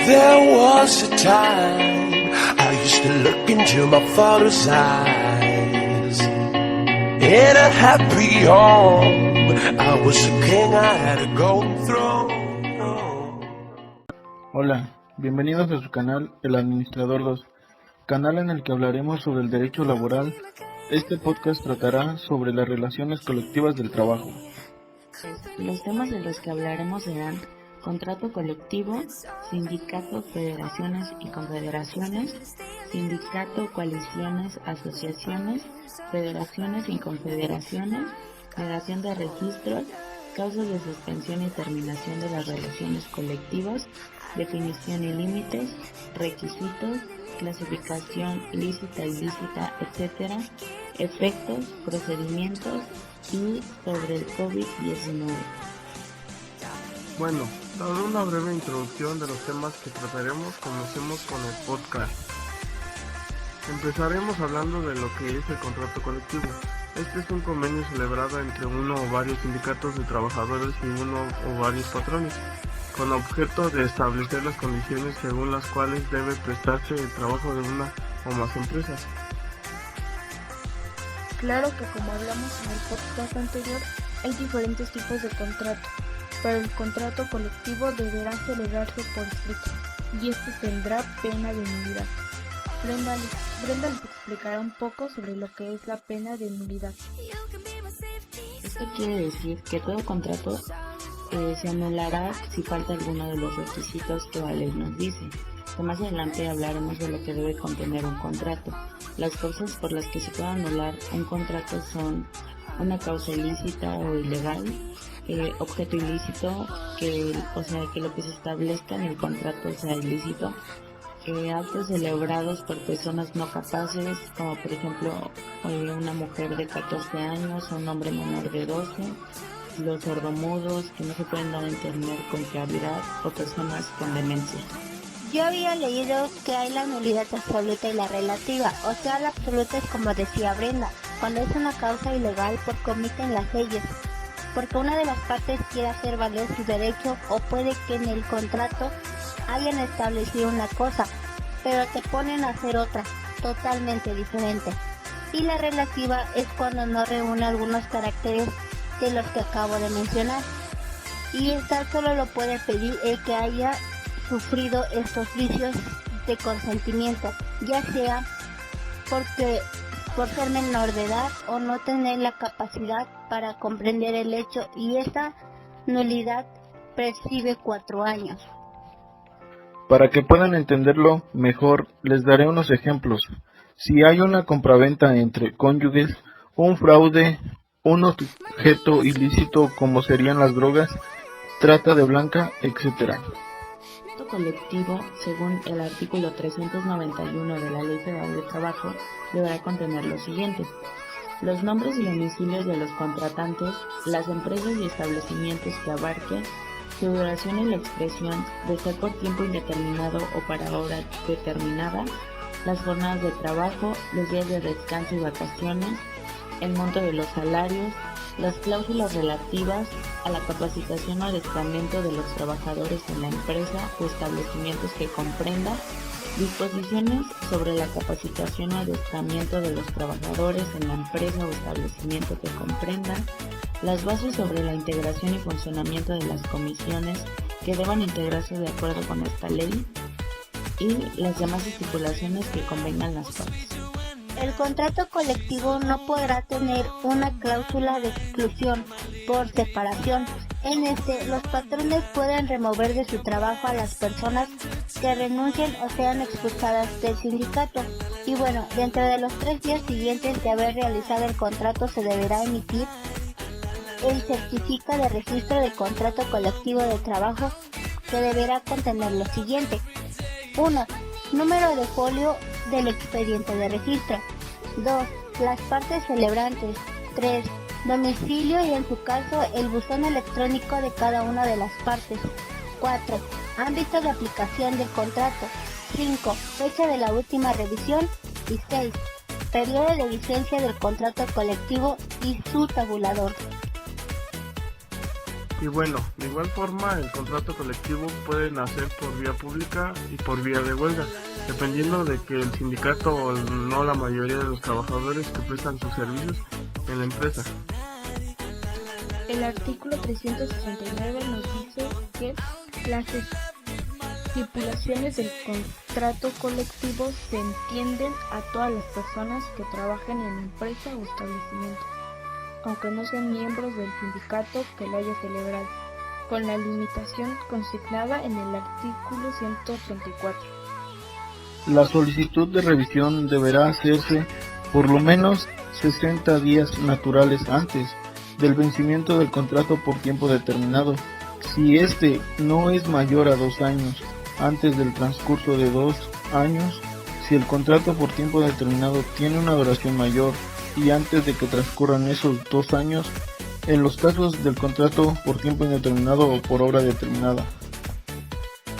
There was a time I used to look into my father's eyes. In a happy home, I was a king, I had a golden throne. Hola, bienvenidos a su canal El Administrador 2, canal en el que hablaremos sobre el derecho laboral. Este podcast tratará sobre las relaciones colectivas del trabajo. Los temas de los que hablaremos serán contrato colectivo, sindicato, federaciones y confederaciones, sindicato, coaliciones, asociaciones, federaciones y confederaciones, negación de registros, causas de suspensión y terminación de las relaciones colectivas, definición y límites, requisitos, clasificación lícita, ilícita, etc., efectos, procedimientos y sobre el COVID-19. Bueno, dado una breve introducción de los temas que trataremos, comencemos con el podcast. Empezaremos hablando de lo que es el contrato colectivo. Este es un convenio celebrado entre uno o varios sindicatos de trabajadores y uno o varios patrones, con objeto de establecer las condiciones según las cuales debe prestarse el trabajo de una o más empresas. Claro que como hablamos en el podcast anterior, hay diferentes tipos de contrato, pero el contrato colectivo deberá celebrarse por escrito y este tendrá pena de nulidad. Brenda les explicará un poco sobre lo que es la pena de nulidad. Esto quiere decir que todo contrato se anulará si falta alguno de los requisitos que la ley nos dice. Más adelante hablaremos de lo que debe contener un contrato. Las causas por las que se puede anular un contrato son una causa ilícita o ilegal, objeto ilícito, que lo que se establezca en el contrato sea ilícito, actos celebrados por personas no capaces, como por ejemplo una mujer de 14 años o un hombre menor de 12, los sordomudos que no se pueden dar a entender con claridad o personas con demencia. Yo había leído que hay la nulidad absoluta y la relativa, o sea, la absoluta es como decía Brenda, cuando es una causa ilegal porque omiten las leyes, porque una de las partes quiere hacer valer su derecho o puede que en el contrato hayan establecido una cosa, pero te ponen a hacer otra, totalmente diferente. Y la relativa es cuando no reúne algunos caracteres de los que acabo de mencionar, y esta solo lo puede pedir el que haya sufrido estos vicios de consentimiento, ya sea por ser menor de edad o no tener la capacidad para comprender el hecho, y esta nulidad prescribe 4 años. Para que puedan entenderlo mejor, les daré unos ejemplos. Si hay una compraventa entre cónyuges, un fraude, un objeto ilícito como serían las drogas, trata de blanca, etc. Colectivo, según el artículo 391 de la Ley Federal de Trabajo, deberá contener lo siguiente: los nombres y domicilios de los contratantes, las empresas y establecimientos que abarquen, su duración y la expresión de ser por tiempo indeterminado o para hora determinada, las jornadas de trabajo, los días de descanso y vacaciones, el monto de los salarios, las cláusulas relativas a la capacitación o adiestramiento de los trabajadores en la empresa o establecimientos que comprenda, disposiciones sobre la capacitación o adiestramiento de los trabajadores en la empresa o establecimiento que comprenda, las bases sobre la integración y funcionamiento de las comisiones que deban integrarse de acuerdo con esta ley y las demás estipulaciones que convengan las partes. El contrato colectivo no podrá tener una cláusula de exclusión por separación. En este, los patrones pueden remover de su trabajo a las personas que renuncien o sean expulsadas del sindicato. Y bueno, dentro de los 3 días siguientes de haber realizado el contrato se deberá emitir el certificado de registro de contrato colectivo de trabajo, que deberá contener lo siguiente: 1. Número de folio del expediente de registro. 2. Las partes celebrantes. 3. Domicilio y en su caso el buzón electrónico de cada una de las partes. 4. Ámbito de aplicación del contrato. 5. Fecha de la última revisión. Y 6. Periodo de vigencia del contrato colectivo y su tabulador. Y bueno, de igual forma el contrato colectivo puede nacer por vía pública y por vía de huelga, dependiendo de que el sindicato o no la mayoría de los trabajadores que prestan sus servicios en la empresa. El artículo 369 nos dice que las estipulaciones del contrato colectivo se entienden a todas las personas que trabajen en la empresa o establecimiento, aunque no sean miembros del sindicato que lo haya celebrado, con la limitación consignada en el artículo 134. La solicitud de revisión deberá hacerse por lo menos 60 días naturales antes del vencimiento del contrato por tiempo determinado. Si este no es mayor a 2 años, antes del transcurso de 2 años, si el contrato por tiempo determinado tiene una duración mayor y antes de que transcurran esos 2 años, en los casos del contrato por tiempo indeterminado o por obra determinada.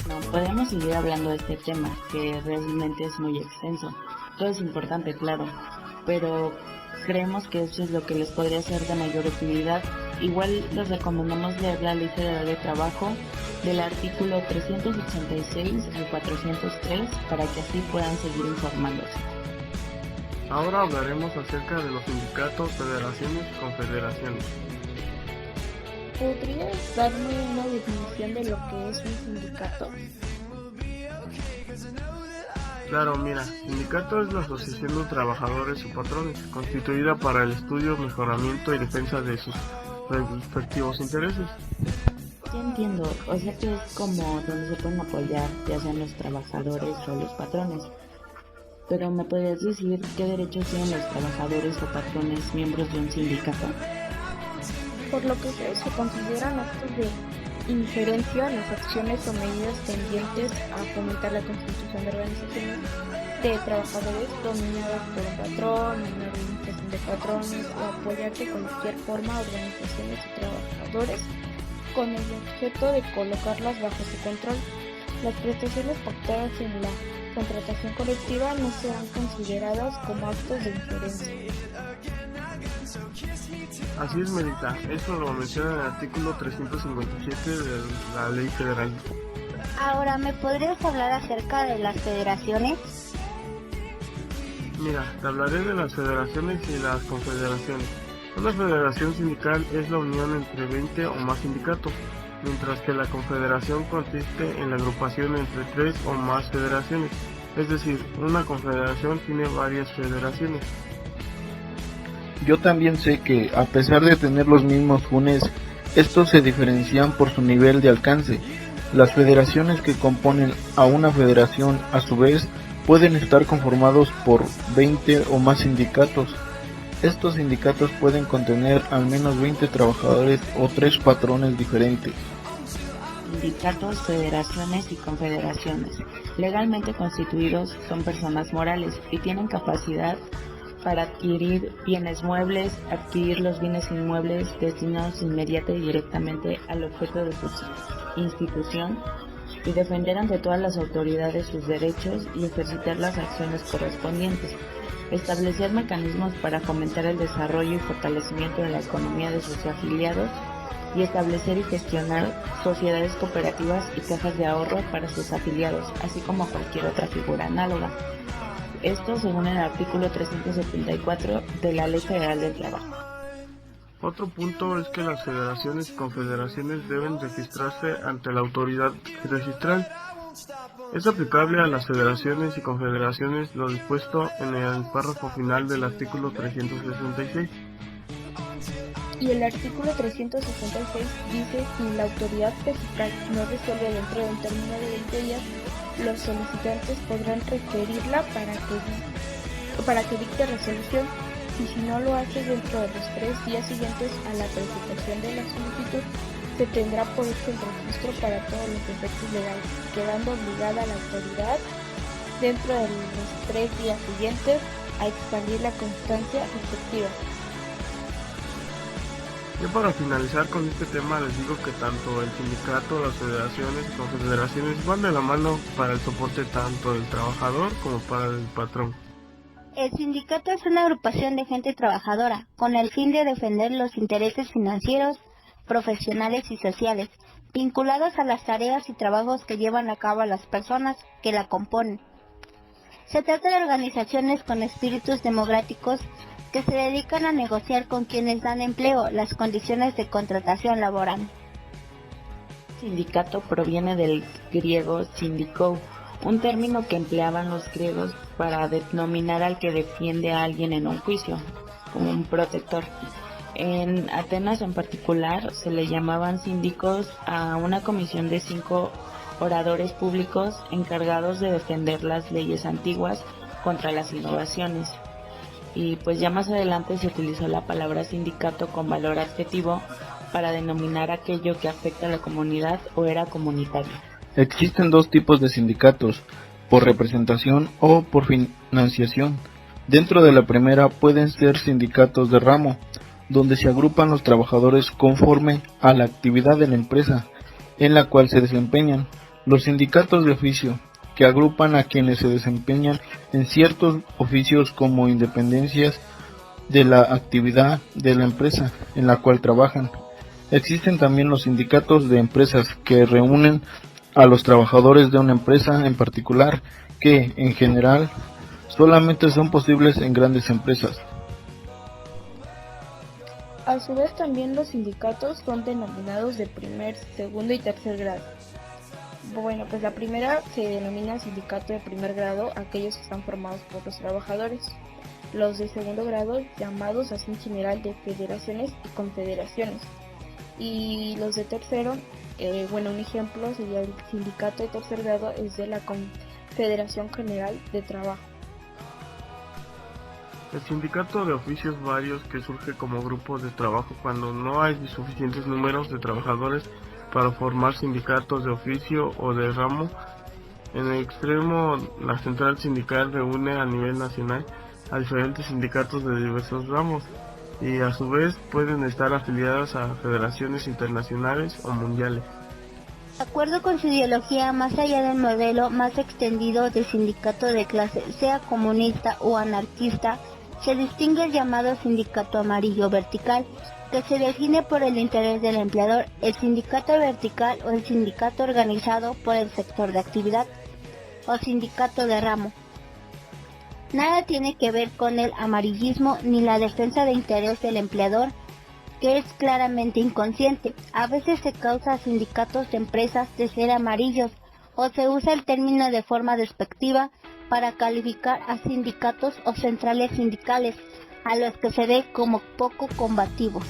No, podemos seguir hablando de este tema, que realmente es muy extenso. Todo es importante, claro, pero creemos que eso es lo que les podría ser de mayor utilidad. Igual les recomendamos leer la Ley Federal de Trabajo del artículo 386 al 403 para que así puedan seguir informándose. Ahora hablaremos acerca de los sindicatos, federaciones y confederaciones. ¿Podrías darme una definición de lo que es un sindicato? Claro, mira, sindicato es la asociación de trabajadores o patrones, constituida para el estudio, mejoramiento y defensa de sus respectivos intereses. Ya entiendo, o sea que es como donde se pueden apoyar, ya sean los trabajadores o los patrones. Pero ¿me podrías decir qué derechos tienen los trabajadores o patrones miembros de un sindicato? Por lo que se consideran actos de injerencia en las acciones o medidas tendientes a fomentar la constitución de organizaciones de trabajadores dominadas por un patrón, una organización de patrones o apoyar de cualquier forma a organizaciones y trabajadores con el objeto de colocarlas bajo su control. Las prestaciones pactadas en la contratación colectiva no serán consideradas como actos de injerencia. Así es, Melita, eso lo menciona en el artículo 357 de la Ley Federal. Ahora, ¿me podrías hablar acerca de las federaciones? Mira, te hablaré de las federaciones y las confederaciones. Una federación sindical es la unión entre 20 o más sindicatos, mientras que la confederación consiste en la agrupación entre 3 o más federaciones, es decir, una confederación tiene varias federaciones. Yo también sé que, a pesar de tener los mismos fines, estos se diferencian por su nivel de alcance. Las federaciones que componen a una federación, a su vez, pueden estar conformados por 20 o más sindicatos. Estos sindicatos pueden contener al menos 20 trabajadores o 3 patrones diferentes. Sindicatos, federaciones y confederaciones, legalmente constituidos, son personas morales y tienen capacidad para adquirir bienes muebles, adquirir los bienes inmuebles destinados inmediata y directamente al objeto de su institución y defender ante todas las autoridades sus derechos y ejercitar las acciones correspondientes, establecer mecanismos para fomentar el desarrollo y fortalecimiento de la economía de sus afiliados y establecer y gestionar sociedades cooperativas y cajas de ahorro para sus afiliados, así como cualquier otra figura análoga. Esto según el artículo 374 de la Ley Federal del Trabajo. Otro punto es que las federaciones y confederaciones deben registrarse ante la autoridad registral. Es aplicable a las federaciones y confederaciones lo dispuesto en el párrafo final del artículo 366. Y el artículo 366 dice: si la autoridad registral no resuelve dentro de un término de 20 días, los solicitantes podrán requerirla para que dicte resolución, y si no lo hace dentro de los 3 días siguientes a la presentación de la solicitud, se tendrá por hecho el registro para todos los efectos legales, quedando obligada la autoridad dentro de los 3 días siguientes a expandir la constancia respectiva. Ya para finalizar con este tema les digo que tanto el sindicato, las federaciones y confederaciones van de la mano para el soporte tanto del trabajador como para el patrón. El sindicato es una agrupación de gente trabajadora, con el fin de defender los intereses financieros, profesionales y sociales, vinculados a las tareas y trabajos que llevan a cabo las personas que la componen. Se trata de organizaciones con espíritus democráticos que se dedican a negociar con quienes dan empleo las condiciones de contratación laboral. Sindicato proviene del griego syndikou, un término que empleaban los griegos para denominar al que defiende a alguien en un juicio, como un protector. En Atenas en particular se le llamaban síndicos a una comisión de 5 oradores públicos encargados de defender las leyes antiguas contra las innovaciones. Y pues ya más adelante se utilizó la palabra sindicato con valor adjetivo para denominar aquello que afecta a la comunidad o era comunitario. Existen dos tipos de sindicatos, por representación o por financiación. Dentro de la primera pueden ser sindicatos de ramo, donde se agrupan los trabajadores conforme a la actividad de la empresa en la cual se desempeñan. Los sindicatos de oficio, que agrupan a quienes se desempeñan en ciertos oficios como independencias de la actividad de la empresa en la cual trabajan. Existen también los sindicatos de empresas que reúnen a los trabajadores de una empresa en particular, que en general solamente son posibles en grandes empresas. A su vez también los sindicatos son denominados de primer, segundo y tercer grado. Bueno, pues la primera se denomina sindicato de primer grado, aquellos que están formados por los trabajadores. Los de segundo grado, llamados así en general de federaciones y confederaciones. Y los de tercero, un ejemplo sería el sindicato de tercer grado, es de la Confederación General de Trabajo. El sindicato de oficios varios, que surge como grupo de trabajo cuando no hay suficientes números de trabajadores para formar sindicatos de oficio o de ramo. En el extremo, la central sindical reúne a nivel nacional a diferentes sindicatos de diversos ramos y a su vez pueden estar afiliadas a federaciones internacionales o mundiales. De acuerdo con su ideología, más allá del modelo más extendido de sindicato de clase, sea comunista o anarquista, se distingue el llamado sindicato amarillo vertical, que se define por el interés del empleador, el sindicato vertical o el sindicato organizado por el sector de actividad, o sindicato de ramo. Nada tiene que ver con el amarillismo ni la defensa de interés del empleador, que es claramente inconsciente. A veces se causa a sindicatos de empresas de ser amarillos, o se usa el término de forma despectiva para calificar a sindicatos o centrales sindicales, a los que se ve como poco combativos.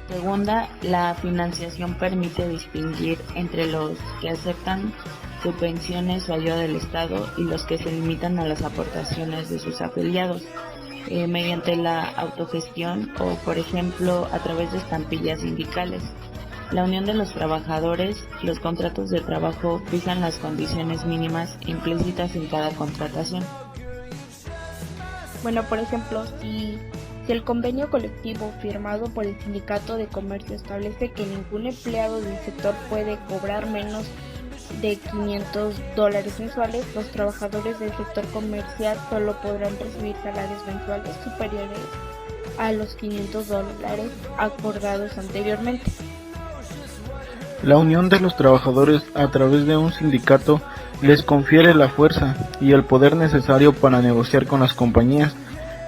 Segunda, la financiación permite distinguir entre los que aceptan subvenciones o ayuda del Estado y los que se limitan a las aportaciones de sus afiliados, mediante la autogestión o, por ejemplo, a través de estampillas sindicales. La unión de los trabajadores, los contratos de trabajo fijan las condiciones mínimas implícitas en cada contratación. Bueno, por ejemplo, si el convenio colectivo firmado por el sindicato de comercio establece que ningún empleado del sector puede cobrar menos de $500 mensuales, los trabajadores del sector comercial solo podrán recibir salarios mensuales superiores a los $500 acordados anteriormente. La unión de los trabajadores a través de un sindicato les confiere la fuerza y el poder necesario para negociar con las compañías,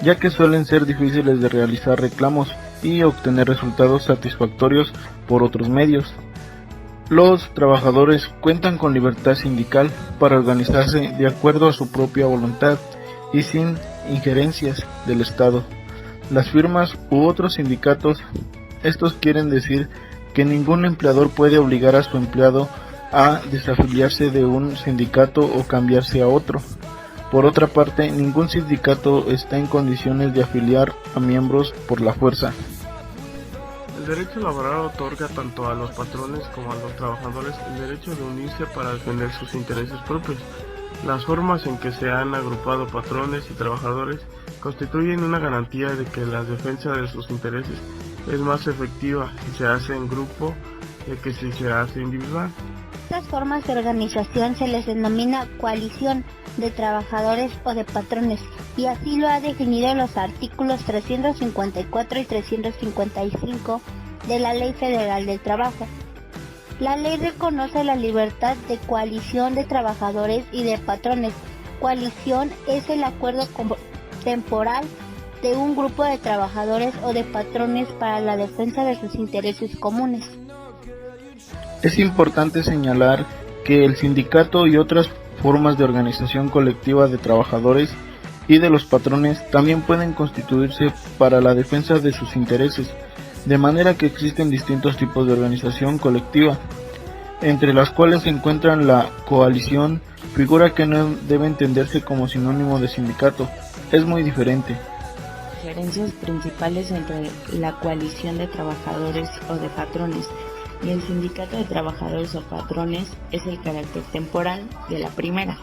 ya que suelen ser difíciles de realizar reclamos y obtener resultados satisfactorios por otros medios. Los trabajadores cuentan con libertad sindical para organizarse de acuerdo a su propia voluntad y sin injerencias del Estado. Las firmas u otros sindicatos, estos quieren decir que ningún empleador puede obligar a su empleado a desafiliarse de un sindicato o cambiarse a otro. Por otra parte, ningún sindicato está en condiciones de afiliar a miembros por la fuerza. El derecho laboral otorga tanto a los patrones como a los trabajadores el derecho de unirse para defender sus intereses propios. Las formas en que se han agrupado patrones y trabajadores constituyen una garantía de que la defensa de sus intereses es más efectiva si se hace en grupo que si se hace individual. Estas formas de organización se les denomina coalición de trabajadores o de patrones, y así lo ha definido los artículos 354 y 355 de la Ley Federal del Trabajo. La ley reconoce la libertad de coalición de trabajadores y de patrones. Coalición es el acuerdo temporal de un grupo de trabajadores o de patrones para la defensa de sus intereses comunes. Es importante señalar que el sindicato y otras formas de organización colectiva de trabajadores y de los patrones también pueden constituirse para la defensa de sus intereses, de manera que existen distintos tipos de organización colectiva, entre las cuales se encuentran la coalición, figura que no debe entenderse como sinónimo de sindicato, es muy diferente. Diferencias principales entre la coalición de trabajadores o de patrones y el sindicato de trabajadores o patrones es el carácter temporal de la primera.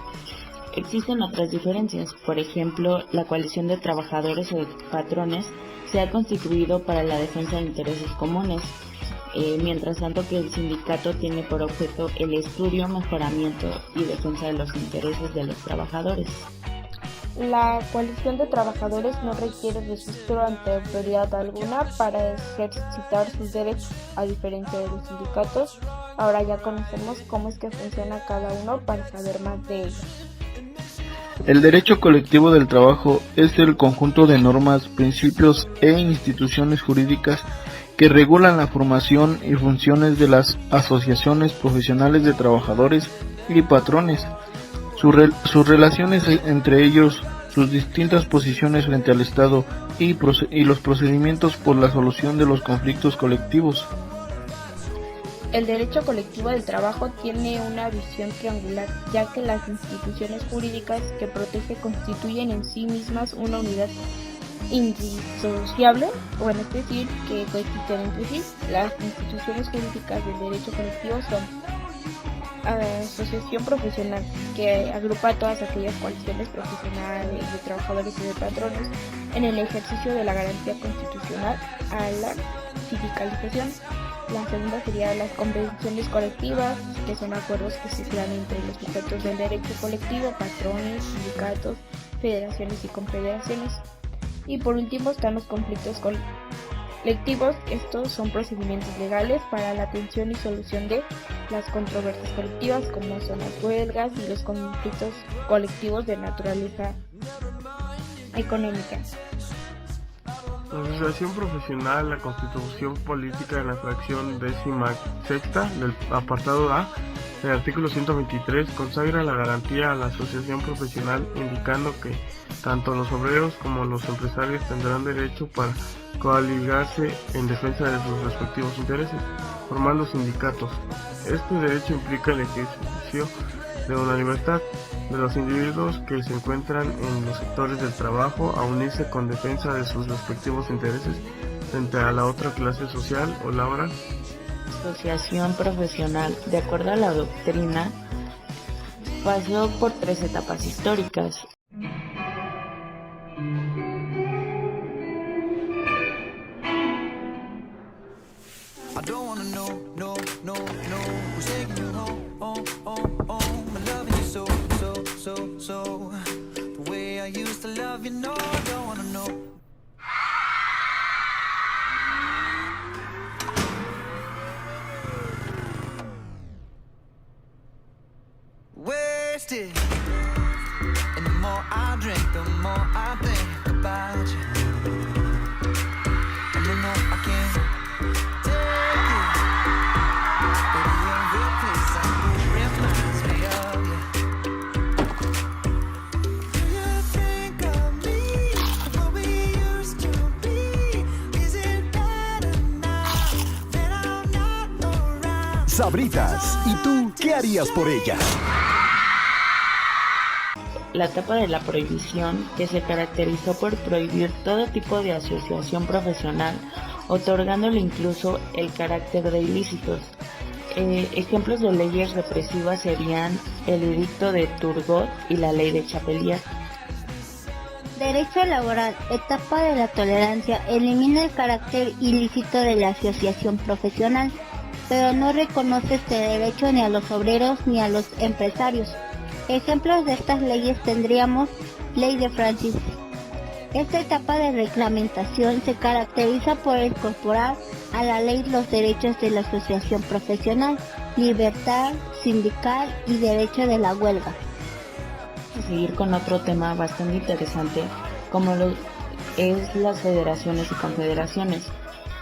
Existen otras diferencias, por ejemplo, la coalición de trabajadores o de patrones se ha constituido para la defensa de intereses comunes, mientras tanto que el sindicato tiene por objeto el estudio, mejoramiento y defensa de los intereses de los trabajadores. La coalición de trabajadores no requiere registro ante autoridad alguna para ejercitar sus derechos, a diferencia de los sindicatos. Ahora ya conocemos cómo es que funciona cada uno para saber más de ellos. El derecho colectivo del trabajo es el conjunto de normas, principios e instituciones jurídicas que regulan la formación y funciones de las asociaciones profesionales de trabajadores y patrones, sus relaciones entre ellos, sus distintas posiciones frente al Estado y los procedimientos por la solución de los conflictos colectivos. El derecho colectivo del trabajo tiene una visión triangular, ya que las instituciones jurídicas que protege constituyen en sí mismas una unidad indisociable, es decir, que coexisten entre sí. Las instituciones jurídicas del derecho colectivo son asociación profesional, que agrupa a todas aquellas coaliciones profesionales de trabajadores y de patrones en el ejercicio de la garantía constitucional a la sindicalización. La segunda sería las convenciones colectivas, que son acuerdos que se crean entre los sujetos del derecho colectivo, patrones, sindicatos, federaciones y confederaciones. Y por último están los conflictos colectivos. Estos son procedimientos legales para la atención y solución de las controversias colectivas, como son las huelgas y los conflictos colectivos de naturaleza económica. La asociación profesional, la constitución política en la fracción 16ª del apartado A del artículo 123 consagra la garantía a la asociación profesional, indicando que tanto los obreros como los empresarios tendrán derecho para coaligarse en defensa de sus respectivos intereses, formando sindicatos. Este derecho implica el ejercicio de una libertad de los individuos que se encuentran en los sectores del trabajo a unirse con defensa de sus respectivos intereses frente a la otra clase social o laboral. Asociación profesional, de acuerdo a la doctrina, pasó por 3 etapas históricas. Wasted, and the more I drink, the more I think about you. And no, I can't take it, but every place I go reminds me of you. Do you think of me, what we used to be? Is it better now that I'm not around? Sabritas, ¿y tú qué harías por ella? La etapa de la prohibición, que se caracterizó por prohibir todo tipo de asociación profesional, otorgándole incluso el carácter de ilícitos. Ejemplos de leyes represivas serían el Edicto de Turgot y la Ley de Chapelier. Derecho laboral, etapa de la tolerancia, elimina el carácter ilícito de la asociación profesional, pero no reconoce este derecho ni a los obreros ni a los empresarios. Ejemplos de estas leyes tendríamos Ley de Francis. Esta etapa de reglamentación se caracteriza por incorporar a la ley los derechos de la asociación profesional, libertad sindical y derecho de la huelga. Vamos a seguir con otro tema bastante interesante, como lo es las federaciones y confederaciones.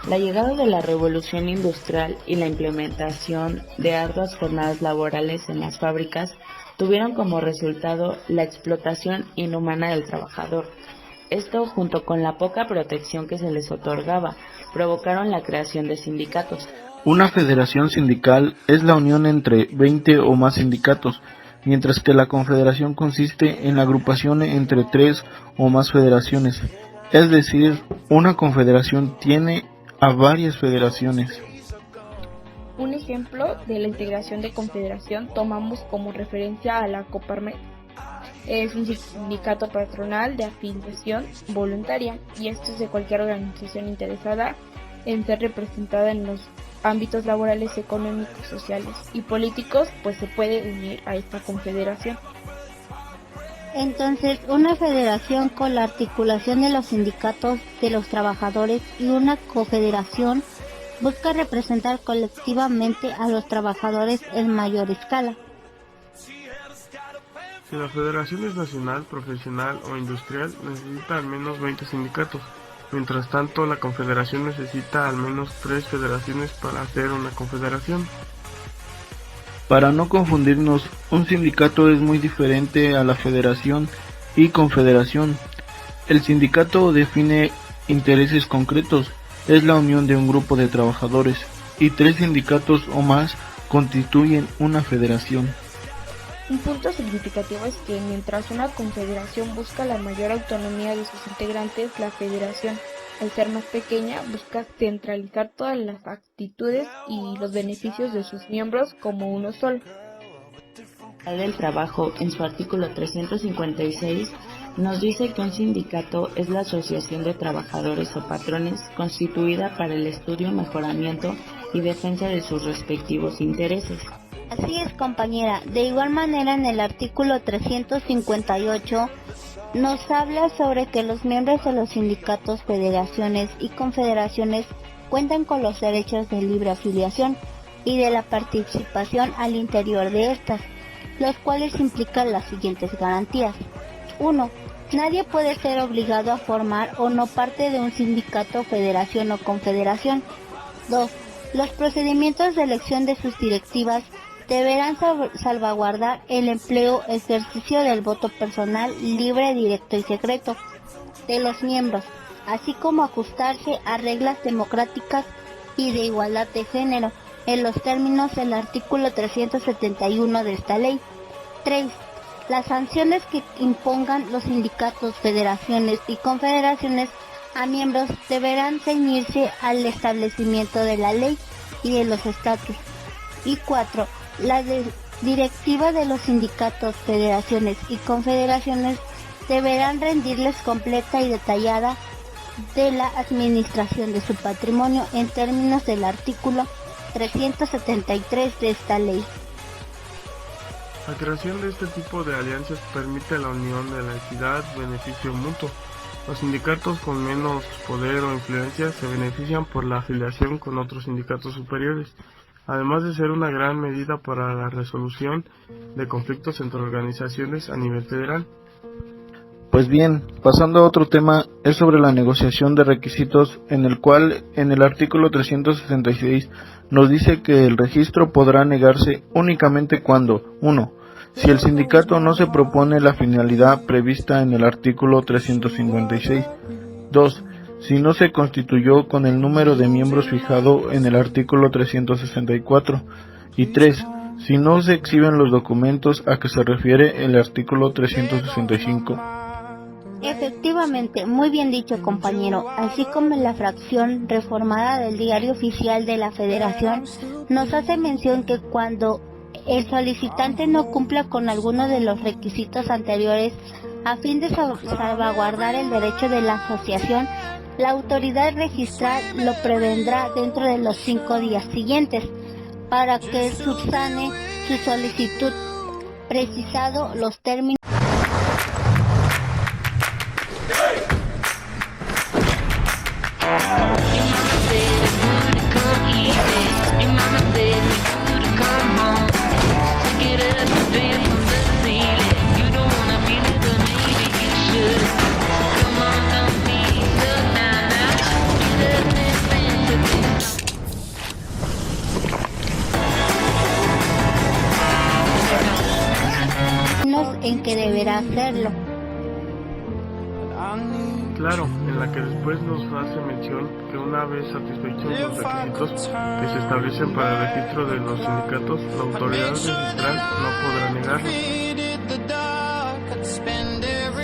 La llegada de la revolución industrial y la implementación de arduas jornadas laborales en las fábricas tuvieron como resultado la explotación inhumana del trabajador. Esto, junto con la poca protección que se les otorgaba, provocaron la creación de sindicatos. Una federación sindical es la unión entre 20 o más sindicatos, mientras que la confederación consiste en la agrupación entre 3 o más federaciones. Es decir, una confederación tiene a varias federaciones. Un ejemplo de la integración de confederación tomamos como referencia a la Coparmex. Es un sindicato patronal de afiliación voluntaria y esto es de cualquier organización interesada en ser representada en los ámbitos laborales, económicos, sociales y políticos, pues se puede unir a esta confederación. Entonces, una federación con la articulación de los sindicatos de los trabajadores y una confederación busca representar colectivamente a los trabajadores en mayor escala. Si la federación es nacional, profesional o industrial, necesita al menos 20 sindicatos. Mientras tanto, la confederación necesita al menos 3 federaciones para hacer una confederación. Para no confundirnos, un sindicato es muy diferente a la federación y confederación. El sindicato define intereses concretos, es la unión de un grupo de trabajadores, y 3 sindicatos o más constituyen una federación. Un punto significativo es que mientras una confederación busca la mayor autonomía de sus integrantes, la federación, al ser más pequeña, busca centralizar todas las actitudes y los beneficios de sus miembros como uno solo. La Ley del Trabajo, en su artículo 356, nos dice que un sindicato es la asociación de trabajadores o patrones constituida para el estudio, mejoramiento y defensa de sus respectivos intereses. Así es, compañera. De igual manera, en el artículo 358 nos habla sobre que los miembros de los sindicatos, federaciones y confederaciones cuentan con los derechos de libre afiliación y de la participación al interior de estas, los cuales implican las siguientes garantías. 1. Nadie puede ser obligado a formar o no parte de un sindicato, federación o confederación. 2. Los procedimientos de elección de sus directivas deberán salvaguardar el empleo, ejercicio del voto personal, libre, directo y secreto de los miembros, así como ajustarse a reglas democráticas y de igualdad de género, en los términos del artículo 371 de esta ley. 3. Las sanciones que impongan los sindicatos, federaciones y confederaciones a miembros deberán ceñirse al establecimiento de la ley y de los estatutos. Y 4. La directiva de los sindicatos, federaciones y confederaciones deberán rendirles completa y detallada de la administración de su patrimonio en términos del artículo 373 de esta ley. La creación de este tipo de alianzas permite la unión de la equidad, beneficio mutuo. Los sindicatos con menos poder o influencia se benefician por la afiliación con otros sindicatos superiores, además de ser una gran medida para la resolución de conflictos entre organizaciones a nivel federal. Pues bien, pasando a otro tema, es sobre la negociación de requisitos, en el cual en el artículo 366 nos dice que el registro podrá negarse únicamente cuando 1. Si el sindicato no se propone la finalidad prevista en el artículo 356, 2. Si no se constituyó con el número de miembros fijado en el artículo 364, y 3. Si no se exhiben los documentos a que se refiere el artículo 365. Efectivamente, muy bien dicho, compañero. Así como en la fracción reformada del Diario Oficial de la Federación nos hace mención que cuando el solicitante no cumpla con alguno de los requisitos anteriores a fin de salvaguardar el derecho de la asociación, la autoridad registral lo prevendrá dentro de los 5 días siguientes para que subsane su solicitud, precisado los términos. en que deberá hacerlo. Claro, en la que después nos hace mención que una vez satisfechos los requisitos que se establecen para el registro de los sindicatos, la autoridad registral no podrá negarlo.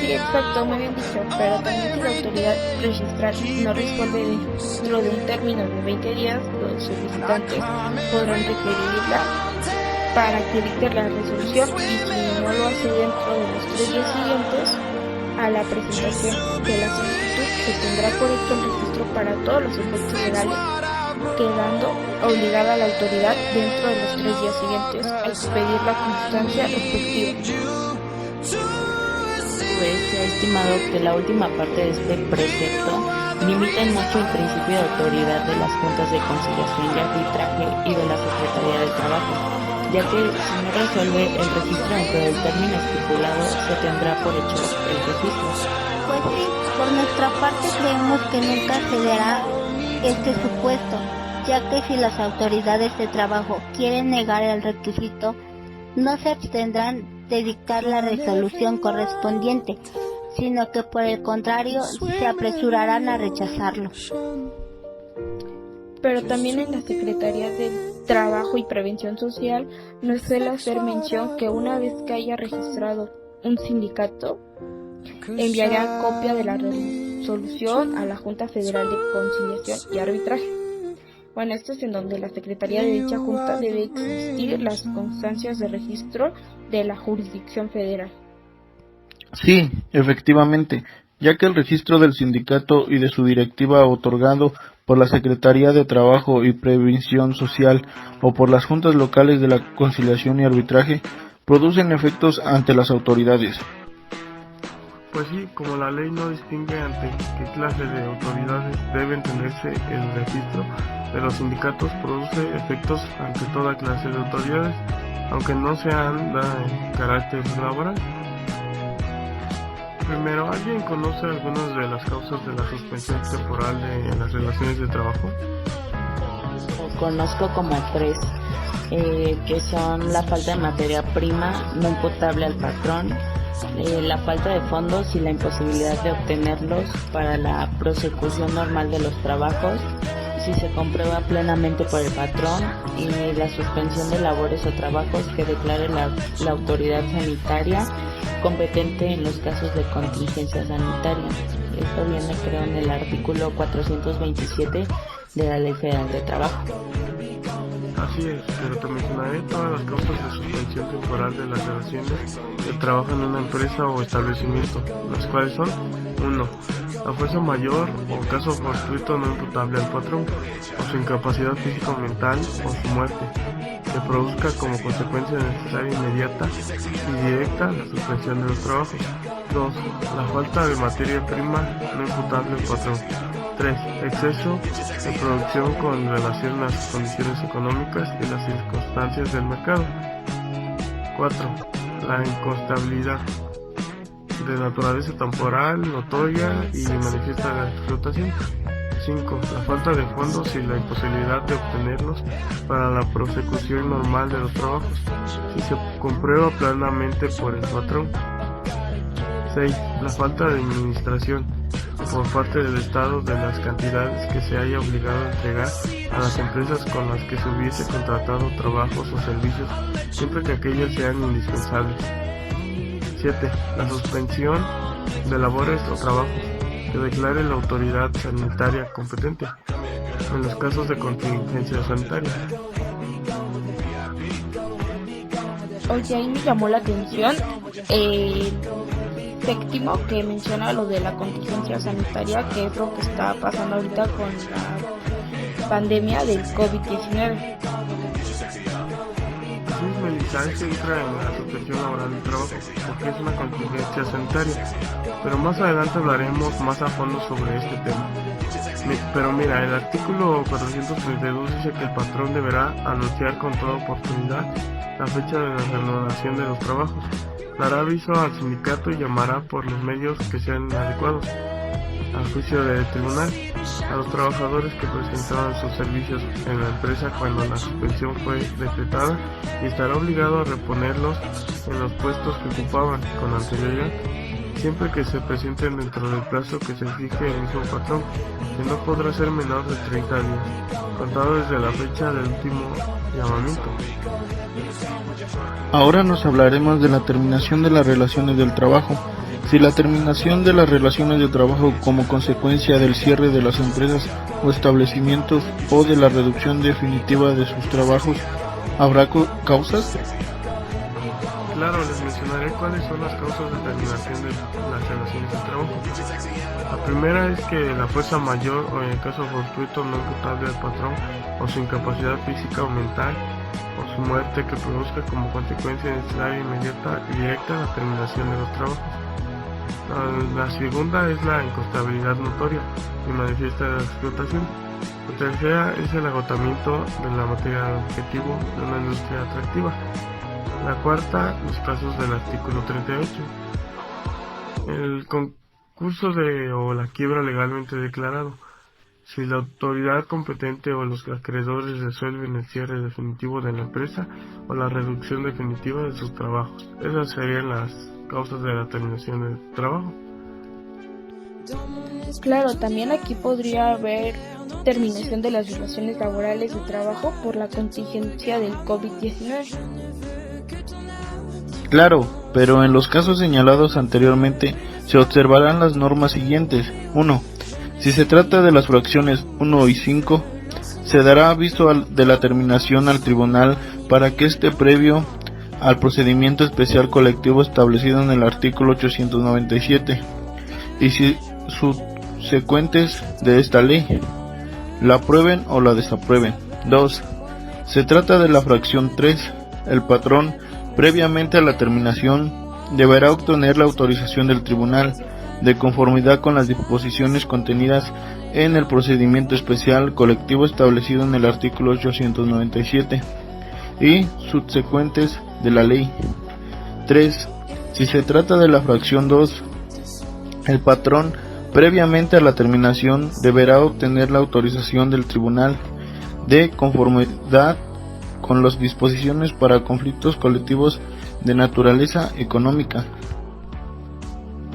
Sí, exacto, muy bien dicho, pero también si la autoridad registral no resuelve dentro de un término de 20 días, los solicitantes podrán requerirla para que dicte la resolución y si no lo hace dentro de los 3 días siguientes a la presentación de la solicitud, se tendrá por hecho el registro para todos los efectos legales, quedando obligada a la autoridad dentro de los 3 días siguientes a expedir la constancia respectiva. Pues se ha estimado que la última parte de este precepto limita mucho el principio de autoridad de las juntas de conciliación y arbitraje y de la Secretaría del Trabajo, ya que si no resuelve el registro dentro del término estipulado, se tendrá por hecho el registro. Pues sí, por nuestra parte creemos que nunca se dará este supuesto, ya que si las autoridades de trabajo quieren negar el requisito, no se abstendrán de dictar la resolución correspondiente, sino que por el contrario se apresurarán a rechazarlo. Pero también en la Secretaría del Trabajo y Prevención Social nos suele hacer mención que una vez que haya registrado un sindicato, enviará copia de la resolución a la Junta Federal de Conciliación y Arbitraje. Bueno, esto es en donde la Secretaría de dicha Junta debe existir las constancias de registro de la jurisdicción federal. Sí, efectivamente, ya que el registro del sindicato y de su directiva otorgado por la Secretaría de Trabajo y Previsión Social o por las juntas locales de la conciliación y arbitraje producen efectos ante las autoridades. Pues sí, como la ley no distingue ante qué clase de autoridades debe entenderse el registro de los sindicatos, produce efectos ante toda clase de autoridades, aunque no sean de carácter laboral. Primero, ¿alguien conoce algunas de las causas de la suspensión temporal de las relaciones de trabajo? Conozco como 3, que son la falta de materia prima no imputable al patrón, la falta de fondos y la imposibilidad de obtenerlos para la prosecución normal de los trabajos, si se comprueba plenamente por el patrón, y la suspensión de labores o trabajos que declare la autoridad sanitaria competente en los casos de contingencia sanitaria. Esto viene, creo, en el artículo 427 de la Ley Federal de Trabajo. Así es, pero te mencionaré todas las causas de suspensión temporal de las relaciones de trabajo en una empresa o establecimiento, las cuales son: 1. La fuerza mayor o caso fortuito no imputable al patrón, o su incapacidad física o mental, o su muerte, que produzca como consecuencia necesaria, inmediata y directa la suspensión de los trabajos. 2. La falta de materia prima no imputable al patrón. 3. Exceso de producción con relación a las condiciones económicas y las circunstancias del mercado. 4. La inconstabilidad de naturaleza temporal, notoria y manifiesta de la explotación. 5. La falta de fondos y la imposibilidad de obtenerlos para la prosecución normal de los trabajos, si se comprueba plenamente por el patrón. 6. La falta de administración por parte del Estado de las cantidades que se haya obligado a entregar a las empresas con las que se hubiese contratado trabajos o servicios, siempre que aquellos sean indispensables. 7. La suspensión de labores o trabajos que declare la autoridad sanitaria competente en los casos de contingencia sanitaria. Oye, ahí me llamó la atención el séptimo, que menciona lo de la contingencia sanitaria, que es lo que está pasando ahorita con la pandemia del COVID-19. Así es, Melissa, se entra en la suspensión laboral del trabajo, porque es una contingencia sanitaria, pero más adelante hablaremos más a fondo sobre este tema. Pero mira, el artículo 432 dice que el patrón deberá anunciar con toda oportunidad la fecha de la reanudación de los trabajos, dará aviso al sindicato y llamará por los medios que sean adecuados. al juicio de tribunal a los trabajadores que presentaban sus servicios en la empresa cuando la suspensión fue decretada y estará obligado a reponerlos en los puestos que ocupaban con anterioridad, siempre que se presenten dentro del plazo que se fije el mismo patrón, que no podrá ser menor de 30 días, contado desde la fecha del último llamamiento. Ahora nos hablaremos de la terminación de las relaciones del trabajo. Si la terminación de las relaciones de trabajo como consecuencia del cierre de las empresas o establecimientos o de la reducción definitiva de sus trabajos, ¿habrá causas? Claro, les mencionaré cuáles son las causas de terminación de las relaciones de trabajo. La primera es que la fuerza mayor o en el caso fortuito no imputable al patrón o su incapacidad física o mental o su muerte que produzca como consecuencia necesaria, inmediata y directa la terminación de los trabajos. La segunda es la incostabilidad notoria y manifiesta de la explotación. La tercera es el agotamiento de la materia objetivo de una industria atractiva. La cuarta, los casos del artículo 38. El concurso o la quiebra legalmente declarado. Si la autoridad competente o los acreedores resuelven el cierre definitivo de la empresa o la reducción definitiva de sus trabajos. Esas serían las causas de la terminación del trabajo. Claro, también aquí podría haber terminación de las relaciones laborales de trabajo por la contingencia del COVID-19. Claro, pero en los casos señalados anteriormente se observarán las normas siguientes. 1. Si se trata de las fracciones 1 y 5, se dará aviso de la terminación al tribunal para que esté previo al procedimiento especial colectivo establecido en el artículo 897 y si subsecuentes de esta ley la aprueben o la desaprueben. 2. Se trata de la fracción 3. El patrón, previamente a la terminación, deberá obtener la autorización del tribunal, de conformidad con las disposiciones contenidas en el procedimiento especial colectivo establecido en el artículo 897 y subsecuentes de la ley. 3. Si se trata de la fracción 2, el patrón, previamente a la terminación, deberá obtener la autorización del tribunal, de conformidad con las disposiciones para conflictos colectivos de naturaleza económica.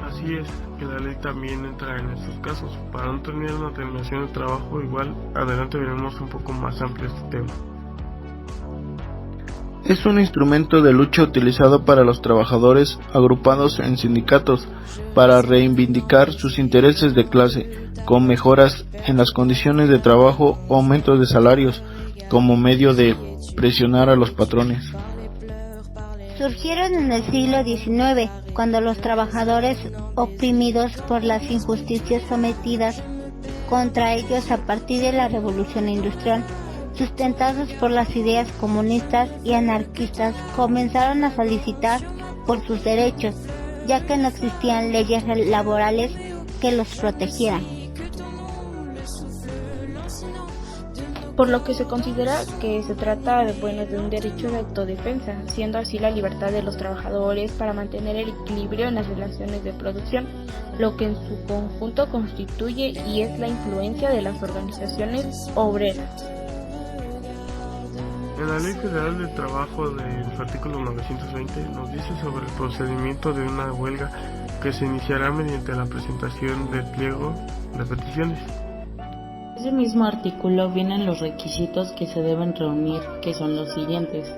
Así es, que la ley también entra en estos casos. Para no tener una terminación de trabajo igual, adelante veremos un poco más amplio este tema. Es un instrumento de lucha utilizado para los trabajadores agrupados en sindicatos para reivindicar sus intereses de clase, con mejoras en las condiciones de trabajo o aumentos de salarios, como medio de presionar a los patrones. Surgieron en el siglo XIX, cuando los trabajadores oprimidos por las injusticias sometidas contra ellos a partir de la Revolución Industrial, sustentados por las ideas comunistas y anarquistas, comenzaron a solicitar por sus derechos, ya que no existían leyes laborales que los protegieran. Por lo que se considera que se trata de un derecho de autodefensa, siendo así la libertad de los trabajadores para mantener el equilibrio en las relaciones de producción, lo que en su conjunto constituye y es la influencia de las organizaciones obreras. En la Ley Federal del Trabajo del artículo 920 nos dice sobre el procedimiento de una huelga que se iniciará mediante la presentación del pliego de peticiones. En ese mismo artículo vienen los requisitos que se deben reunir, que son los siguientes.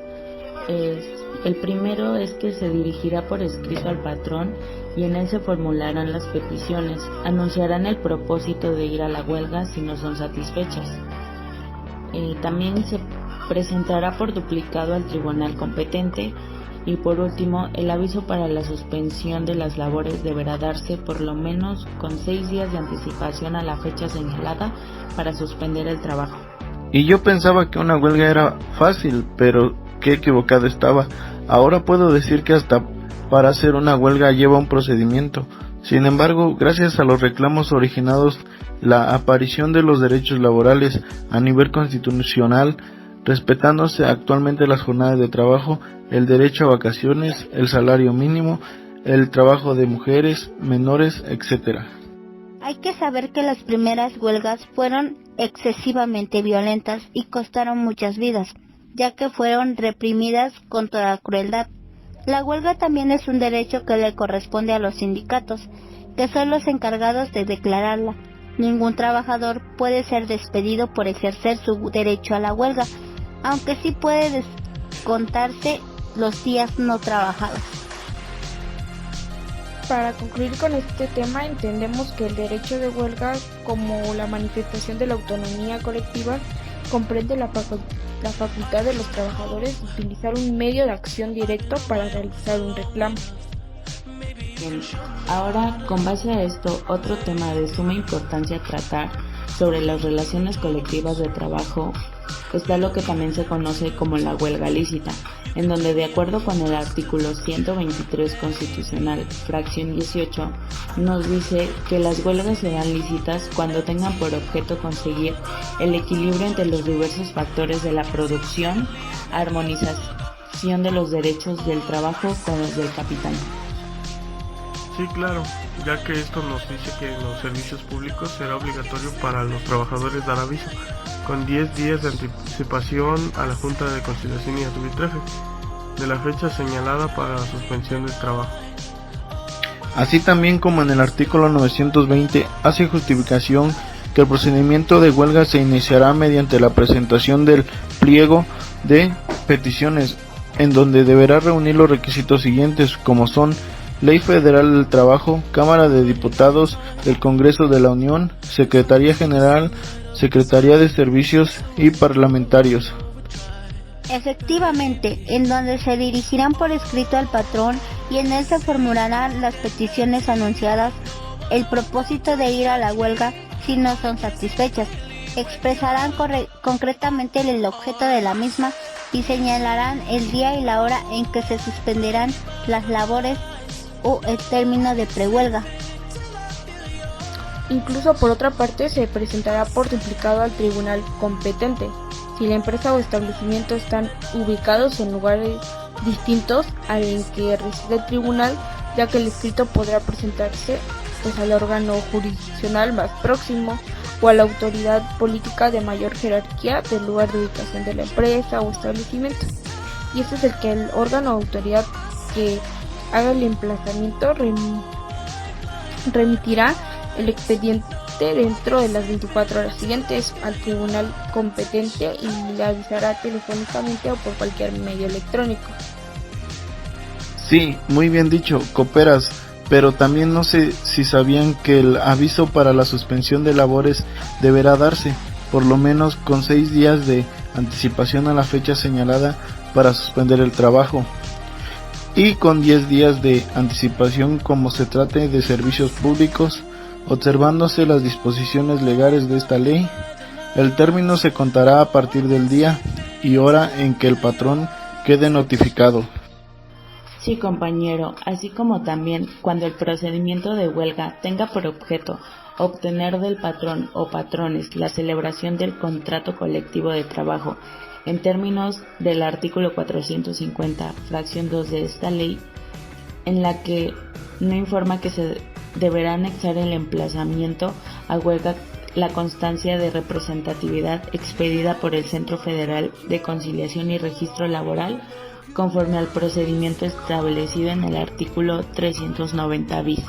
El primero es que se dirigirá por escrito al patrón y en él se formularán las peticiones. Anunciarán el propósito de ir a la huelga si no son satisfechas. También se presentará por duplicado al tribunal competente. Y por último, el aviso para la suspensión de las labores deberá darse por lo menos con 6 días de anticipación a la fecha señalada para suspender el trabajo. Y yo pensaba que una huelga era fácil, pero qué equivocado estaba. Ahora puedo decir que hasta para hacer una huelga lleva un procedimiento. Sin embargo, gracias a los reclamos originados, la aparición de los derechos laborales a nivel constitucional, respetándose actualmente las jornadas de trabajo, el derecho a vacaciones, el salario mínimo, el trabajo de mujeres, menores, etc. Hay que saber que las primeras huelgas fueron excesivamente violentas y costaron muchas vidas, ya que fueron reprimidas con toda crueldad. La huelga también es un derecho que le corresponde a los sindicatos, que son los encargados de declararla. Ningún trabajador puede ser despedido por ejercer su derecho a la huelga, aunque sí puede descontarse los días no trabajados. Para concluir con este tema, entendemos que el derecho de huelga, como la manifestación de la autonomía colectiva, comprende la facultad de los trabajadores de utilizar un medio de acción directo para realizar un reclamo. Bien, ahora, con base a esto, otro tema de suma importancia a tratar sobre las relaciones colectivas de trabajo está lo que también se conoce como la huelga lícita, en donde, de acuerdo con el artículo 123 constitucional, fracción 18, nos dice que las huelgas serán lícitas cuando tengan por objeto conseguir el equilibrio entre los diversos factores de la producción, armonización de los derechos del trabajo con los del capital. Sí, claro, ya que esto nos dice que en los servicios públicos será obligatorio para los trabajadores dar aviso, con 10 días de anticipación a la Junta de Conciliación y Arbitraje, de la fecha señalada para la suspensión del trabajo. Así también como en el artículo 920 hace justificación que el procedimiento de huelga se iniciará mediante la presentación del pliego de peticiones, en donde deberá reunir los requisitos siguientes, como son Ley Federal del Trabajo, Cámara de Diputados del Congreso de la Unión, Secretaría General, Secretaría de Servicios y Parlamentarios. Efectivamente, en donde se dirigirán por escrito al patrón y en él se formularán las peticiones anunciadas, el propósito de ir a la huelga si no son satisfechas, expresarán concretamente el objeto de la misma y señalarán el día y la hora en que se suspenderán las labores o el término de prehuelga. Incluso por otra parte se presentará por duplicado al tribunal competente, si la empresa o establecimiento están ubicados en lugares distintos al en que reside el tribunal, ya que el escrito podrá presentarse al órgano jurisdiccional más próximo o a la autoridad política de mayor jerarquía del lugar de ubicación de la empresa o establecimiento. Y este es el órgano o autoridad que haga el emplazamiento remitirá el expediente dentro de las 24 horas siguientes al tribunal competente y le avisará telefónicamente o por cualquier medio electrónico. Sí, muy bien dicho, cooperas, pero también no sé si sabían que el aviso para la suspensión de labores deberá darse, por lo menos con 6 días de anticipación a la fecha señalada para suspender el trabajo, y con 10 días de anticipación como se trate de servicios públicos, observándose las disposiciones legales de esta ley. El término se contará a partir del día y hora en que el patrón quede notificado. Sí, compañero, así como también cuando el procedimiento de huelga tenga por objeto obtener del patrón o patrones la celebración del contrato colectivo de trabajo en términos del artículo 450, fracción 2 de esta ley, en la que no informa que se deberá anexar el emplazamiento a huelga la constancia de representatividad expedida por el Centro Federal de Conciliación y Registro Laboral conforme al procedimiento establecido en el artículo 390 bis.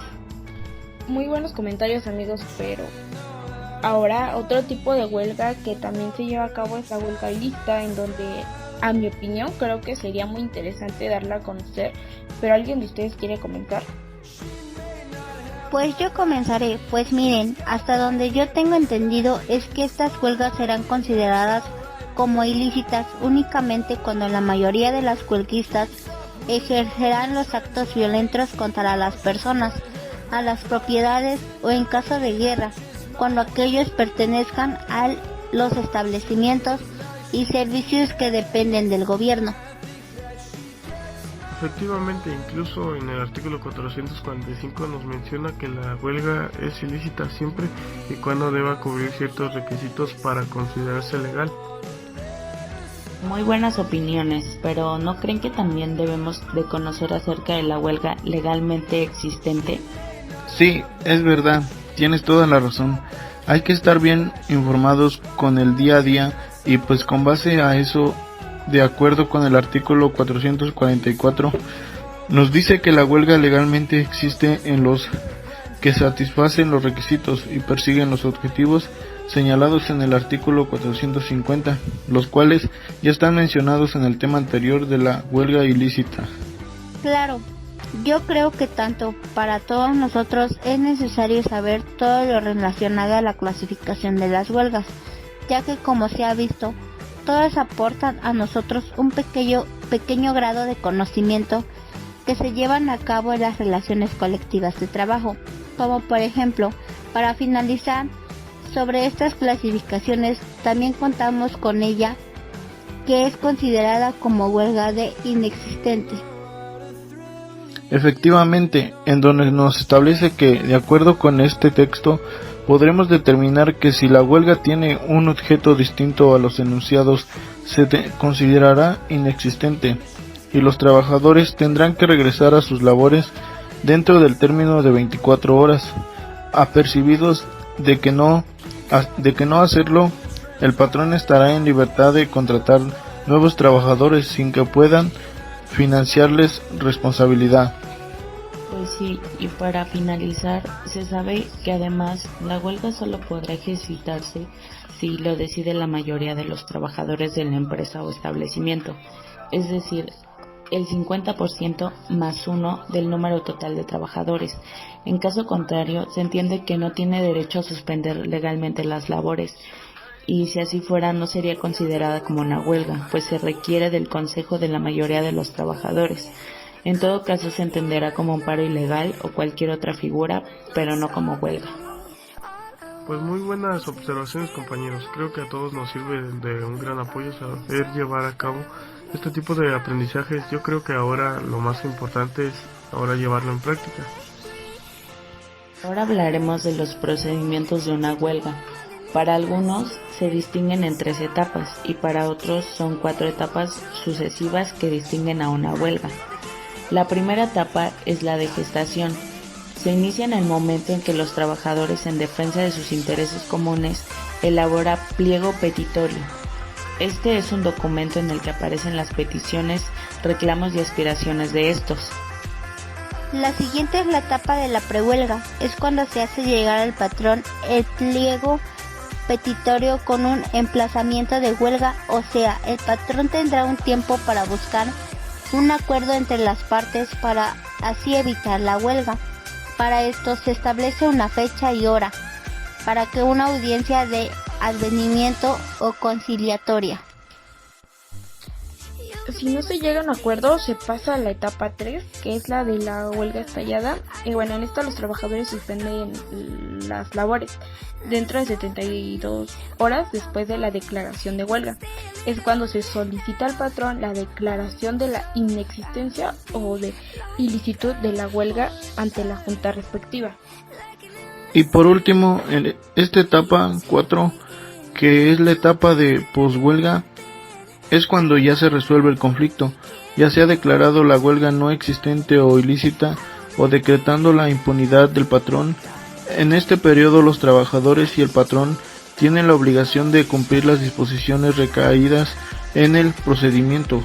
Muy buenos comentarios, amigos, pero ahora otro tipo de huelga que también se lleva a cabo es la huelga ilícita, en donde, a mi opinión, creo que sería muy interesante darla a conocer, pero ¿alguien de ustedes quiere comentar? Pues yo comenzaré, pues miren, hasta donde yo tengo entendido es que estas huelgas serán consideradas como ilícitas únicamente cuando la mayoría de las huelguistas ejercerán los actos violentos contra las personas, a las propiedades o en caso de guerra, cuando aquellos pertenezcan a los establecimientos y servicios que dependen del gobierno. Efectivamente, incluso en el artículo 445 nos menciona que la huelga es ilícita siempre y cuando deba cubrir ciertos requisitos para considerarse legal. Muy buenas opiniones, pero ¿no creen que también debemos de conocer acerca de la huelga legalmente existente? Sí, es verdad, tienes toda la razón. Hay que estar bien informados con el día a día y pues con base a eso, de acuerdo con el artículo 444, nos dice que la huelga legalmente existe en los que satisfacen los requisitos y persiguen los objetivos señalados en el artículo 450, los cuales ya están mencionados en el tema anterior de la huelga ilícita. Claro, yo creo que tanto para todos nosotros es necesario saber todo lo relacionado a la clasificación de las huelgas, ya que como se ha visto, todas aportan a nosotros un pequeño grado de conocimiento que se llevan a cabo en las relaciones colectivas de trabajo, como por ejemplo, para finalizar, sobre estas clasificaciones también contamos con ella, que es considerada como huelga de inexistente. Efectivamente, en donde nos establece que, de acuerdo con este texto, podremos determinar que si la huelga tiene un objeto distinto a los enunciados, considerará inexistente, y los trabajadores tendrán que regresar a sus labores dentro del término de 24 horas, apercibidos de que no hacerlo, el patrón estará en libertad de contratar nuevos trabajadores sin que puedan financiarles responsabilidad. Pues sí, y para finalizar, se sabe que además la huelga solo podrá ejercitarse si lo decide la mayoría de los trabajadores de la empresa o establecimiento, es decir, el 50% más 1 del número total de trabajadores. En caso contrario, se entiende que no tiene derecho a suspender legalmente las labores, y si así fuera no sería considerada como una huelga, pues se requiere del consejo de la mayoría de los trabajadores. En todo caso se entenderá como un paro ilegal o cualquier otra figura, pero no como huelga. Pues muy buenas observaciones, compañeros. Creo que a todos nos sirve de un gran apoyo saber llevar a cabo este tipo de aprendizajes. Yo creo que ahora lo más importante es ahora llevarlo en práctica. Ahora hablaremos de los procedimientos de una huelga. Para algunos se distinguen en 3 etapas y para otros son 4 etapas sucesivas que distinguen a una huelga. La primera etapa es la de gestación. Se inicia en el momento en que los trabajadores, en defensa de sus intereses comunes, elaboran pliego petitorio. Este es un documento en el que aparecen las peticiones, reclamos y aspiraciones de estos. La siguiente es la etapa de la prehuelga, es cuando se hace llegar al patrón el pliego petitorio con un emplazamiento de huelga, o sea, el patrón tendrá un tiempo para buscar un acuerdo entre las partes para así evitar la huelga. Para esto se establece una fecha y hora para que una audiencia de advenimiento o conciliatoria. Si no se llega a un acuerdo, se pasa a la etapa 3, que es la de la huelga estallada. Y bueno, en esta los trabajadores suspenden las labores dentro de 72 horas después de la declaración de huelga. Es cuando se solicita al patrón la declaración de la inexistencia o de ilicitud de la huelga ante la junta respectiva. Y por último, en esta etapa 4, que es la etapa de poshuelga, es cuando ya se resuelve el conflicto, ya sea declarado la huelga no existente o ilícita o decretando la impunidad del patrón. En este periodo los trabajadores y el patrón tienen la obligación de cumplir las disposiciones recaídas en el procedimiento.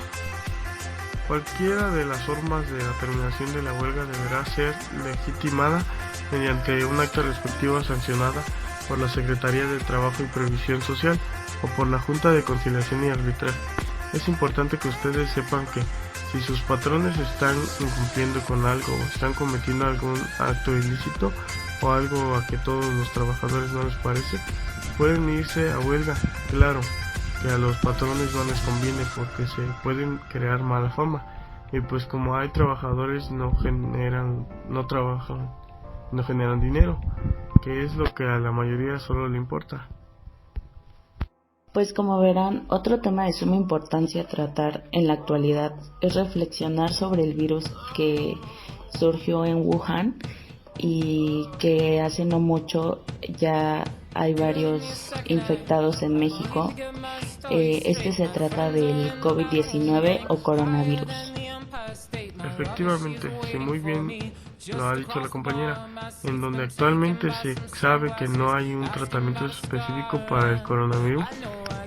Cualquiera de las formas de la terminación de la huelga deberá ser legitimada mediante un acta respectiva sancionada por la Secretaría de Trabajo y Previsión Social o por la Junta de Conciliación y Arbitraje. Es importante que ustedes sepan que si sus patrones están incumpliendo con algo o están cometiendo algún acto ilícito o algo a que todos los trabajadores no les parece, pueden irse a huelga. Claro que a los patrones no les conviene porque se pueden crear mala fama, y pues como hay trabajadores no generan dinero, que es lo que a la mayoría solo le importa. Pues como verán, otro tema de suma importancia a tratar en la actualidad es reflexionar sobre el virus que surgió en Wuhan y que hace no mucho ya hay varios infectados en México. Este se trata del COVID-19 o coronavirus. Efectivamente, sí, muy bien lo ha dicho la compañera, en donde actualmente se sabe que no hay un tratamiento específico para el coronavirus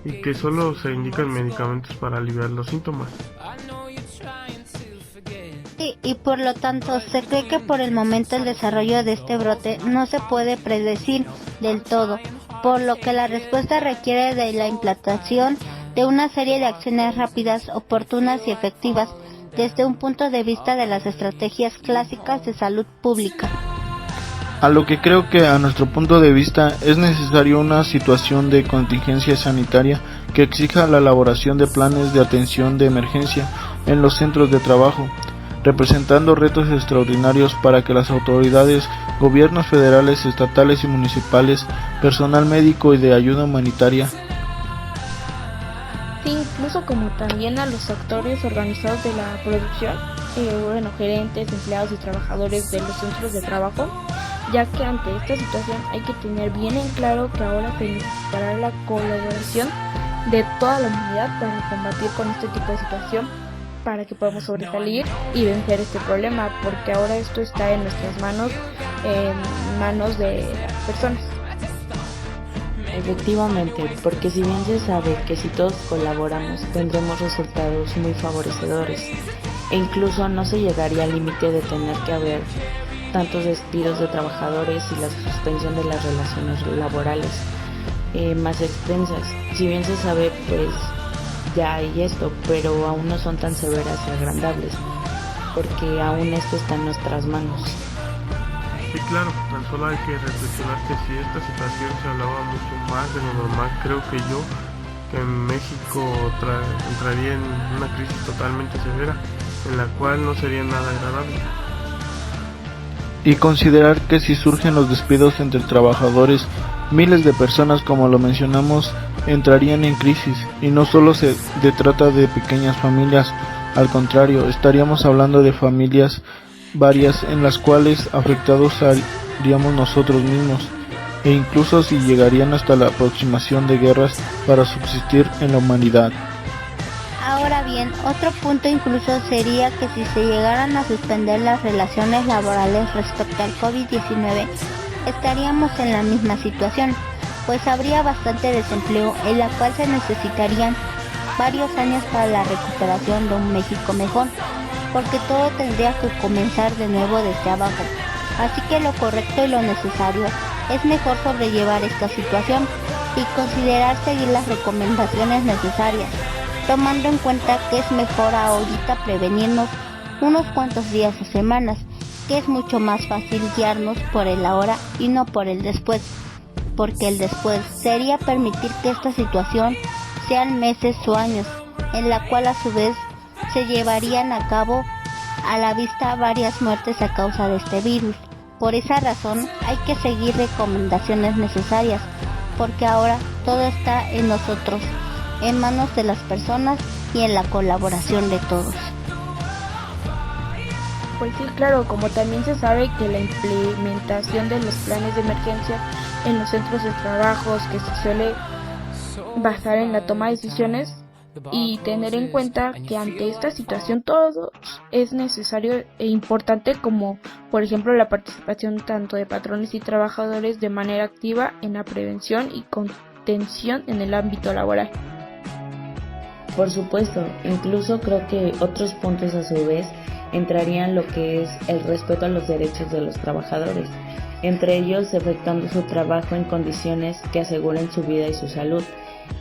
y que solo se indican medicamentos para aliviar los síntomas. Sí, y por lo tanto se cree que por el momento el desarrollo de este brote no se puede predecir del todo, por lo que la respuesta requiere de la implantación de una serie de acciones rápidas, oportunas y efectivas desde un punto de vista de las estrategias clásicas de salud pública. A lo que creo que a nuestro punto de vista es necesario una situación de contingencia sanitaria que exija la elaboración de planes de atención de emergencia en los centros de trabajo, representando retos extraordinarios para que las autoridades, gobiernos federales, estatales y municipales, personal médico y de ayuda humanitaria, Sí, incluso como también a los actores organizados de la producción, gerentes, empleados y trabajadores de los centros de trabajo, ya que ante esta situación hay que tener bien en claro que ahora se necesitará la colaboración de toda la humanidad para combatir con este tipo de situación, para que podamos sobresalir y vencer este problema, porque ahora esto está en nuestras manos, en manos de las personas. Efectivamente, porque si bien se sabe que si todos colaboramos tendremos resultados muy favorecedores e incluso no se llegaría al límite de tener que haber tantos despidos de trabajadores y la suspensión de las relaciones laborales más extensas. Si bien se sabe, pues ya hay esto, pero aún no son tan severas y agradables, porque aún esto está en nuestras manos. Sí, claro, tan solo hay que reflexionar que si esta situación se hablaba mucho más de lo normal, creo que México entraría en una crisis totalmente severa, en la cual no sería nada agradable. y considerar que si surgen los despidos entre trabajadores, miles de personas, como lo mencionamos, entrarían en crisis, y no solo se trata de pequeñas familias, al contrario, estaríamos hablando de familias varias en las cuales afectados seríamos nosotros mismos, e incluso si llegarían hasta la aproximación de guerras para subsistir en la humanidad. Ahora bien, otro punto incluso sería que si se llegaran a suspender las relaciones laborales respecto al COVID-19, estaríamos en la misma situación, pues habría bastante desempleo, en la cual se necesitarían varios años para la recuperación de un México mejor, porque todo tendría que comenzar de nuevo desde abajo. Así que lo correcto y lo necesario es mejor sobrellevar esta situación y considerar seguir las recomendaciones necesarias, tomando en cuenta que es mejor ahorita prevenirnos unos cuantos días o semanas, que es mucho más fácil guiarnos por el ahora y no por el después, porque el después sería permitir que esta situación sean meses o años, en la cual a su vez se llevarían a cabo a la vista varias muertes a causa de este virus. Por esa razón hay que seguir recomendaciones necesarias, porque ahora todo está en nosotros, en manos de las personas y en la colaboración de todos. Pues sí, claro, como también se sabe que la implementación de los planes de emergencia en los centros de trabajos, que se suele basar en la toma de decisiones y tener en cuenta que ante esta situación todo es necesario e importante, como por ejemplo la participación tanto de patrones y trabajadores de manera activa en la prevención y contención en el ámbito laboral. Por supuesto, incluso creo que otros puntos a su vez entrarían lo que es el respeto a los derechos de los trabajadores, entre ellos efectuando su trabajo en condiciones que aseguren su vida y su salud,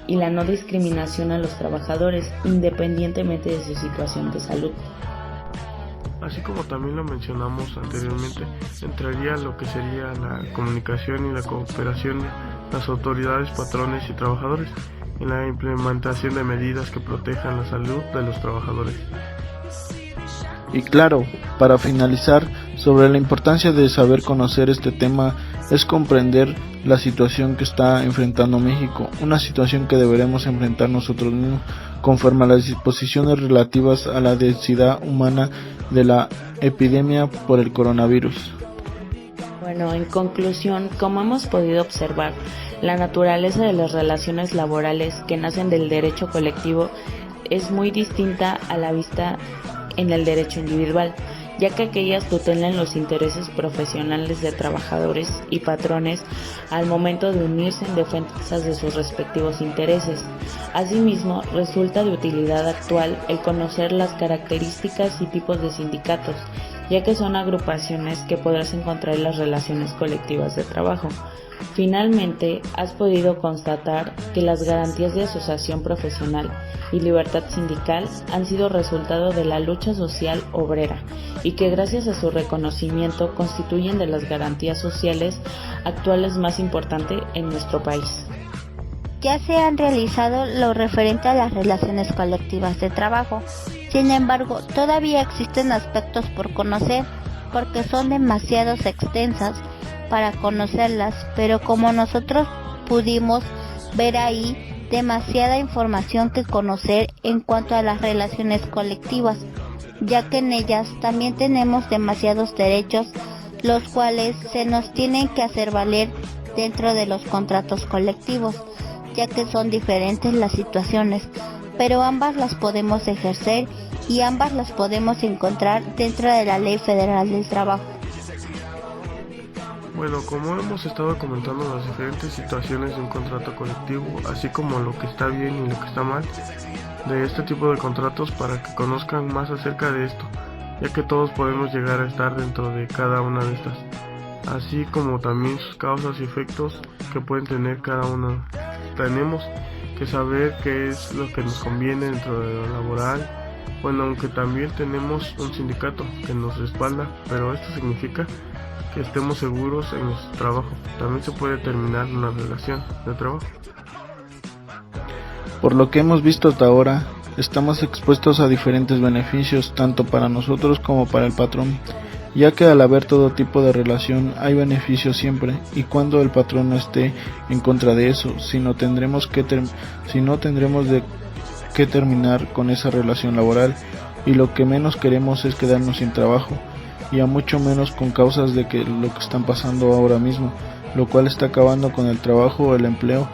y la no discriminación a los trabajadores independientemente de su situación de salud. Así como también lo mencionamos anteriormente, entraría lo que sería la comunicación y la cooperación de las autoridades, patrones y trabajadores en la implementación de medidas que protejan la salud de los trabajadores. Y claro, para finalizar, sobre la importancia de saber conocer este tema es comprender la situación que está enfrentando México, una situación que deberemos enfrentar nosotros mismos conforme a las disposiciones relativas a la densidad humana de la epidemia por el coronavirus. Bueno, en conclusión, como hemos podido observar, la naturaleza de las relaciones laborales que nacen del derecho colectivo es muy distinta a la vista en el derecho individual, ya que aquellas tutelan los intereses profesionales de trabajadores y patrones al momento de unirse en defensa de sus respectivos intereses. Asimismo, resulta de utilidad actual el conocer las características y tipos de sindicatos, ya que son agrupaciones que podrás encontrar en las relaciones colectivas de trabajo. Finalmente, has podido constatar que las garantías de asociación profesional y libertad sindical han sido resultado de la lucha social obrera y que gracias a su reconocimiento constituyen de las garantías sociales actuales más importantes en nuestro país. Ya se han realizado lo referente a las relaciones colectivas de trabajo. Sin embargo, todavía existen aspectos por conocer porque son demasiados extensas para conocerlas, pero como nosotros pudimos ver ahí, demasiada información que conocer en cuanto a las relaciones colectivas, ya que en ellas también tenemos demasiados derechos, los cuales se nos tienen que hacer valer dentro de los contratos colectivos, ya que son diferentes las situaciones, pero ambas las podemos ejercer y ambas las podemos encontrar dentro de la Ley Federal del Trabajo. Bueno, como hemos estado comentando las diferentes situaciones de un contrato colectivo, así como lo que está bien y lo que está mal de este tipo de contratos para que conozcan más acerca de esto, ya que todos podemos llegar a estar dentro de cada una de estas, así como también sus causas y efectos que pueden tener cada una. Tenemos que saber qué es lo que nos conviene dentro de lo laboral. Bueno, aunque también tenemos un sindicato que nos respalda, pero esto significa que estemos seguros en nuestro trabajo. También se puede terminar una relación de trabajo. Por lo que hemos visto hasta ahora, estamos expuestos a diferentes beneficios tanto para nosotros como para el patrón, ya que al haber todo tipo de relación hay beneficios siempre, y cuando el patrón no esté en contra de eso, si no tendremos que terminar con esa relación laboral, y lo que menos queremos es quedarnos sin trabajo, y a mucho menos con causas de que lo que están pasando ahora mismo, lo cual está acabando con el trabajo, el empleo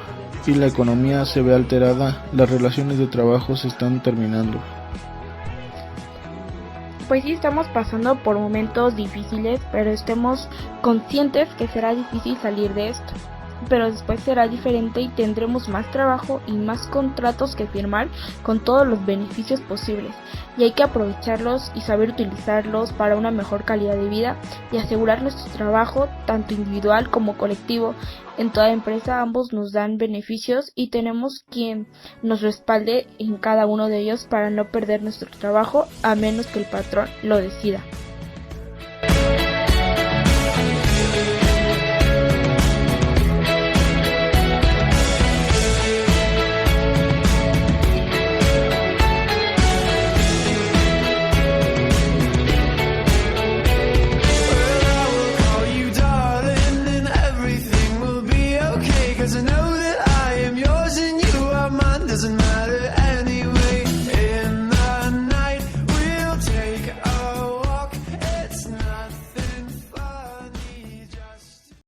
y la economía se ve alterada, las relaciones de trabajo se están terminando. Pues sí, estamos pasando por momentos difíciles, pero estemos conscientes que será difícil salir de esto. Pero después será diferente y tendremos más trabajo y más contratos que firmar con todos los beneficios posibles. Y hay que aprovecharlos y saber utilizarlos para una mejor calidad de vida y asegurar nuestro trabajo, tanto individual como colectivo. En toda empresa ambos nos dan beneficios y tenemos quien nos respalde en cada uno de ellos para no perder nuestro trabajo a menos que el patrón lo decida. Cause I know that I am yours and you are mine. Doesn't matter